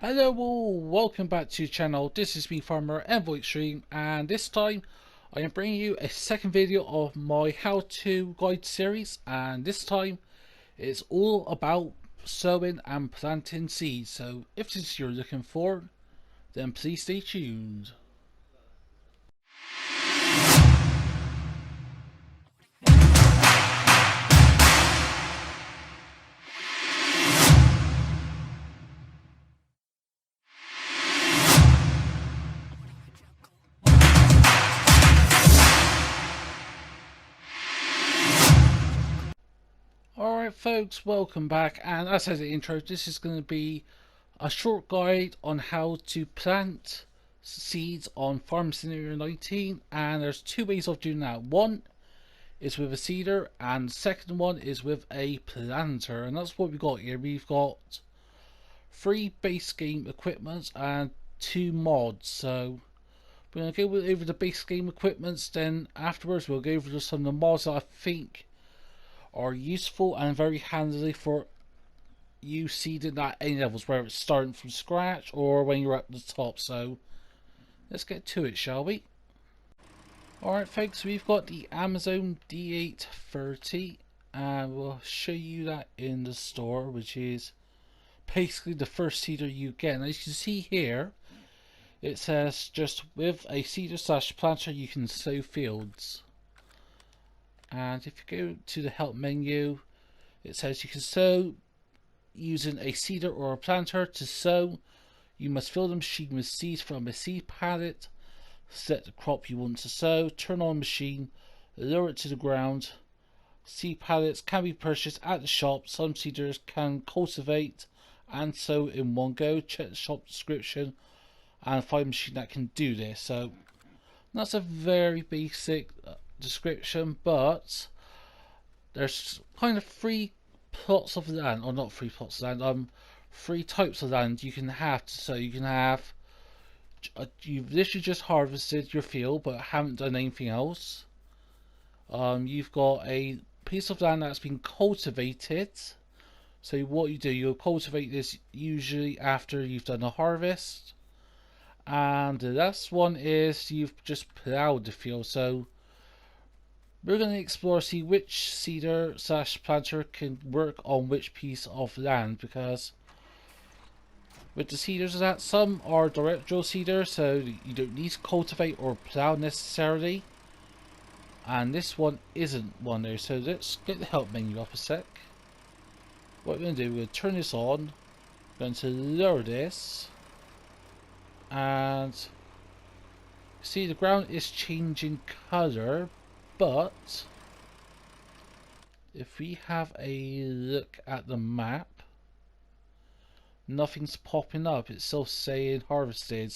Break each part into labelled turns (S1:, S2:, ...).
S1: Hello all, welcome back to the channel. This is me, farmer EnvoyXtreme, and this time I am bringing you a second video of my how-to guide series, and this time it's all about sowing and planting seeds. So if this is what you're looking for, then please stay tuned. Alright folks, welcome back, and as I said in the intro, this is going to be a short guide on how to plant seeds on Farm Scenario 19, and there's two ways of doing that. One is with a seeder, and the second one is with a planter, and that's what we got here. We've got 3 base game equipments and 2 mods. So we're going to go over the base game equipments, then afterwards we'll go over some of the mods that I think are useful and very handy for you seeding at any levels, whether it's starting from scratch or when you're at the top. So let's get to it, shall we? Alright folks, we've got the Amazon D830, and we'll show you that in the store, which is basically the first seeder you get. And as you can see here, it says just with a seeder slash planter you can sow fields. And if you go to the help menu, it says you can sow using a seeder or a planter. To sow, you must fill the machine with seeds from a seed pallet. Select the crop you want to sow, turn on the machine, lower it to the ground. Seed pallets can be purchased at the shop. Some seeders can cultivate and sow in one go. Check the shop description and find a machine that can do this. So that's a very basic description, but there's kind of 3 plots of land, or not 3 plots of land, 3 types of land you can have. So you can have, you've literally just harvested your field but haven't done anything else. You've got a piece of land that's been cultivated. So what you do, you'll cultivate this usually after you've done a harvest. And the last one is you've just plowed the field. So we're going to explore, see which seeder slash planter can work on which piece of land, because with the seeders that some are direct drill seeders, so you don't need to cultivate or plow necessarily, and this one isn't one there. So let's get the help menu up a sec. What we're going to do, we're going to turn this on, we're going to lower this, and see the ground is changing colour, but if we have a look at the map, nothing's popping up. It's still saying harvested.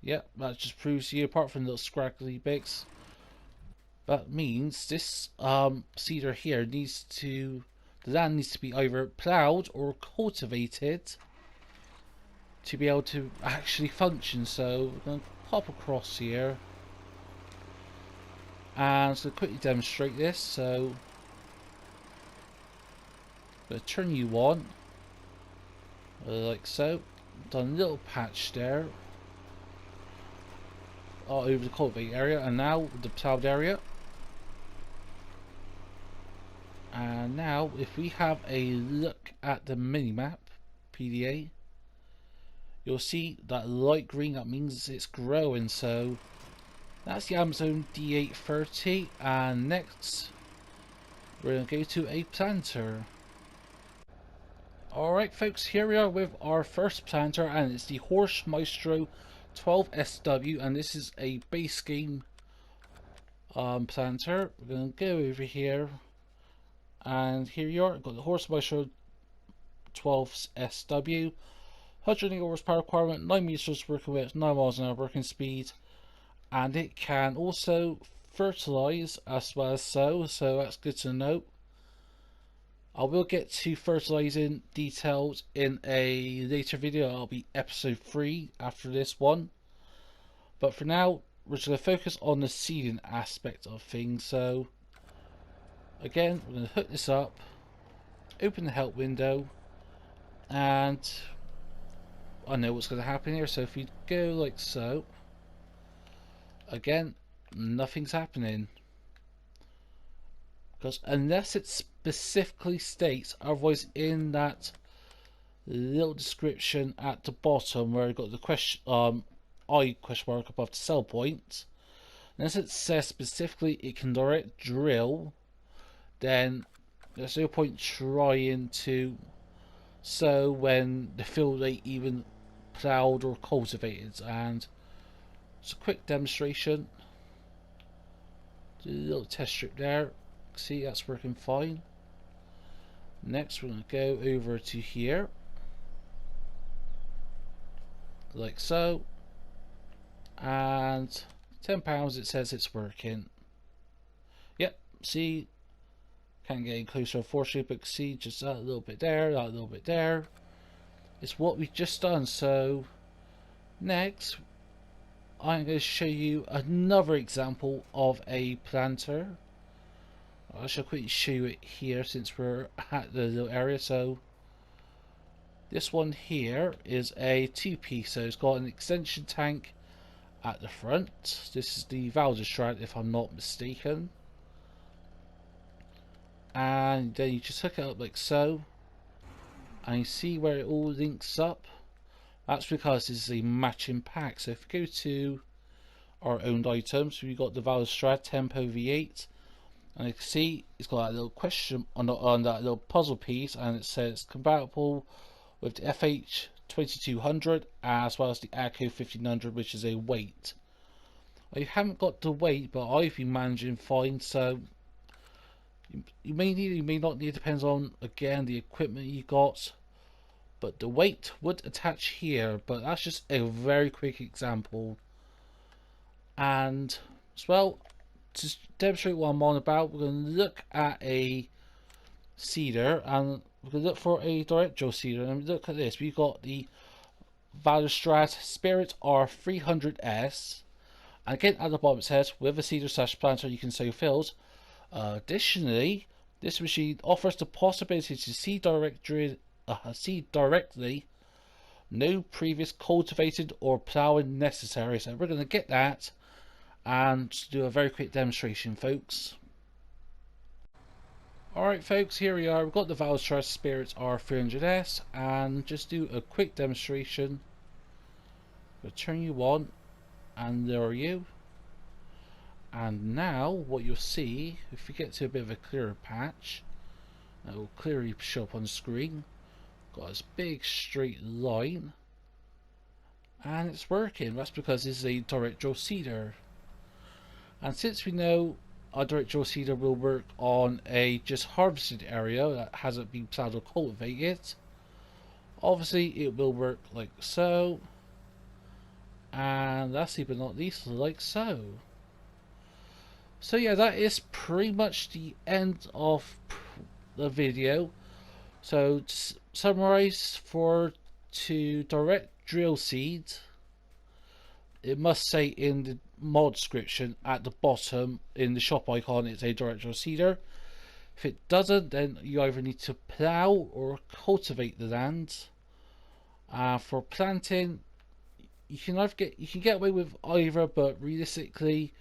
S1: Yep, that just proves to you, apart from little scraggly bits, that means this seeder here needs to, the land needs to be either ploughed or cultivated to be able to actually function. So we're going to pop across here and to quickly demonstrate this. So I'm going to turn you on like so. Done a little patch there all over the cultivate area, and now the ploughed area. And now if we have a look at the minimap PDA, you'll see that light green, that means it's growing. So that's the Amazon D830, and next we're going to go to a planter. Alright folks, here we are with our first planter, and it's the Horse Maestro 12SW, and this is a base game planter. We're going to go over here, and here you are. I've got the Horse Maestro 12SW, 180 horsepower requirement, 9 meters working width, 9 miles an hour working speed, and it can also fertilize as well as sow, so that's good to know. I will get to fertilizing details in a later video. I'll be episode 3 after this one, but for now we're just going to focus on the seeding aspect of things. So again, we're going to hook this up, open the help window, And I know what's going to happen here. So if you go like so, again, nothing's happening. Because unless it specifically states, otherwise in that little description at the bottom where I got the question I question mark above the sell point, unless it says specifically it can direct drill, then there's no point trying to sow when the field ain't even ploughed or cultivated. And it's a quick demonstration. Do a little test strip there. See, that's working fine. Next we're going to go over to here like so, and £10 it says it's working. Yep, see, can't get any closer unfortunately, but see just that little bit there, that little bit there. It's what we've just done. So next I'm going to show you another example of a planter. I shall quickly show you it here since we're at the little area. So this one here is a two-piece, so it's got an extension tank at the front. This is the EnvoyXtreme if I'm not mistaken. And then you just hook it up like so. And you see where it all links up. That's because this is a matching pack. So if you go to our owned items, we've got the EnvoyXtreme Tempo V8. And you can see it's got that little question on that little puzzle piece, and it says compatible with the FH2200 as well as the ACO 1500, which is a weight. I haven't got the weight, but I've been managing fine. So you may need, you may not need, depends on again the equipment you got. But the weight would attach here, but that's just a very quick example. And as well, to demonstrate what I'm on about, we're going to look at a seeder, and we're going to look for a direct drill seeder. And look at this, we've got the EnvoyXtreme Spirit R300S, and again at the bottom it says with a seeder / planter you can sow fields. Additionally, this machine offers the possibility to seed directly, no previous cultivated or ploughing necessary. So we're going to get that and do a very quick demonstration, folks. Alright folks, here we are. We've got the EnvoyXtreme Spirit R300S, and just do a quick demonstration. We'll turn you on, and there are you. And now what you'll see, if we get to a bit of a clearer patch, it will clearly show up on the screen. Got this big straight line, and it's working. That's because this is a direct drill seeder. And since we know a direct drill seeder will work on a just harvested area that hasn't been ploughed or cultivated, obviously it will work like so, and lastly but not least, like so. So yeah, that is pretty much the end of the video. So to summarize, to direct drill seed, it must say in the mod description at the bottom in the shop icon it's a direct drill seeder. If it doesn't, then you either need to plough or cultivate the land. For planting, you can get away with either, but realistically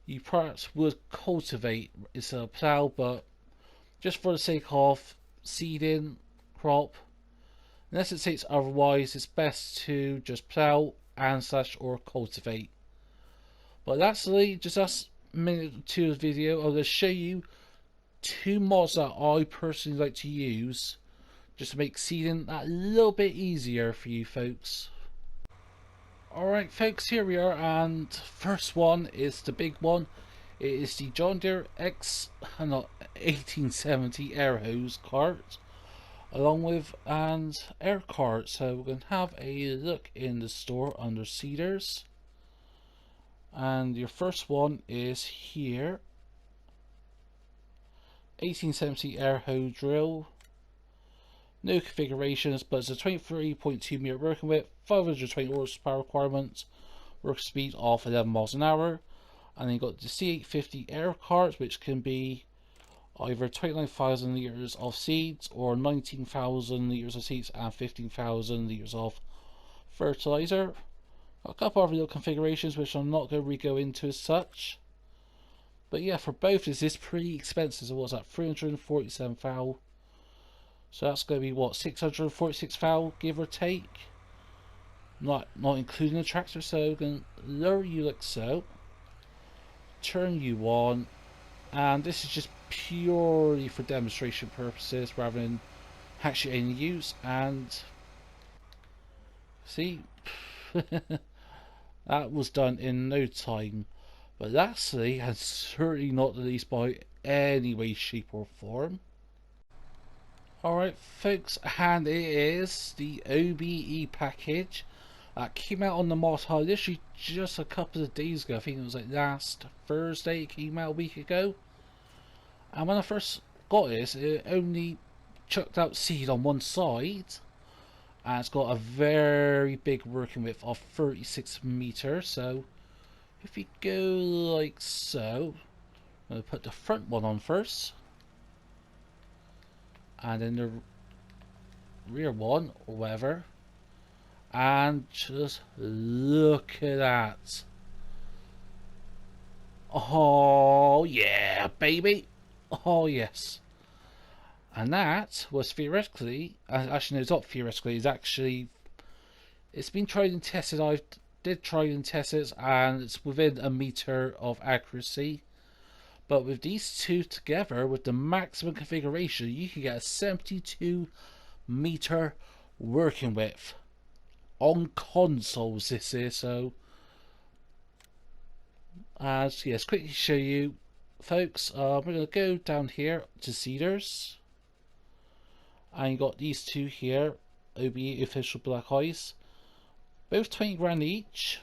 S1: you perhaps would cultivate instead of plough. But just for the sake of seeding crop, unless it states otherwise, it's best to just plough and / or cultivate. But lastly, just last minute or two of the video, I'm going to show you two mods that I personally like to use just to make seeding that little bit easier for you folks. Alright folks, here we are, and first one is the big one. It is the John Deere 1870 air hose cart, along with an air cart. So we're going to have a look in the store under seeders, and your first one is here, 1870 air hose drill. No configurations, but it's a 23.2 meter working width, 520 horsepower requirements, work speed of 11 miles an hour. And then you got the C850 air cart, which can be either 29,000 litres of seeds or 19,000 litres of seeds and 15,000 litres of fertilizer. A couple of little configurations which I'm not going to really go into as such. But yeah, for both this is pretty expensive. So what's that? 347 thou. So that's going to be what, 646 thou, give or take. Not including the tractor. So I'm going to lower you like so. Turn you on. And this is just purely for demonstration purposes rather than actually any use. And see, that was done in no time. But lastly, and certainly not the least by any way, shape or form. Alright folks, and it is the OBE package that came out on the market literally just a couple of days ago. I think it was like last Thursday it came out a week ago. And when I first got this, it only chucked out seed on one side. And it's got a very big working width of 36 meters. So if we go like so, I'm going to put the front one on first. And then the rear one, or whatever. And just look at that. Oh yeah, baby. Oh yes. And that was theoretically, actually no, it's not theoretically, it's been tried and tested. I did try and test it, and it's within a meter of accuracy. But with these two together, with the maximum configuration, you can get a 72 meter working width on consoles. This is so. As yes, quickly show you, folks. We're gonna go down here to seeders. And you got these two here, OBE official black eyes, both 20 grand each,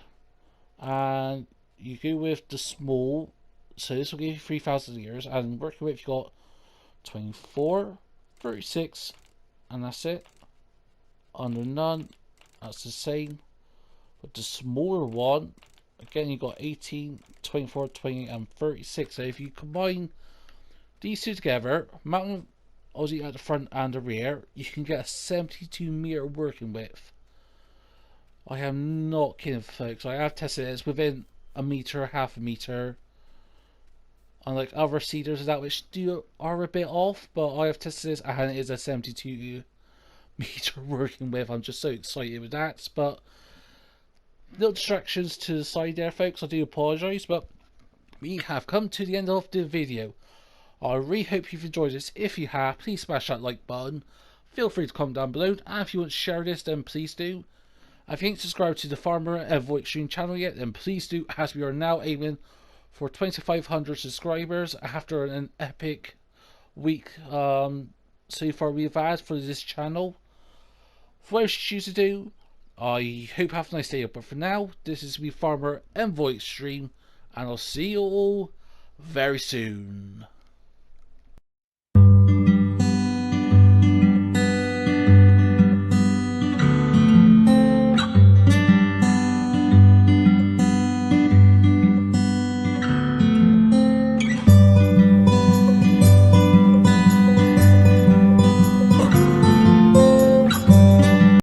S1: and you go with the small, so this will give you 3,000 litres, and working with you got 24, 36, and that's it. Under none, that's the same. With the smaller one, again you got 18, 24, 20, and 36. So if you combine these two together, mountain obviously at the front and the rear, you can get a 72 meter working width. I am not kidding, folks. I have tested it. It's within a meter, half a meter. Unlike other seeders that which are a bit off, but I have tested this and it is a 72 meter working width. I'm just so excited with that. But little distractions to the side there, folks. I do apologise, but we have come to the end of the video. I really hope you've enjoyed this. If you have, please smash that like button. Feel free to comment down below. And if you want to share this, then please do. If you ain't subscribed to the Farmer EnvoyXtreme channel yet, then please do, as we are now aiming for 2,500 subscribers after an epic week so far we've had for this channel. For what you choose to do, I hope you have a nice day. But for now, this is me, Farmer EnvoyXtreme, and I'll see you all very soon.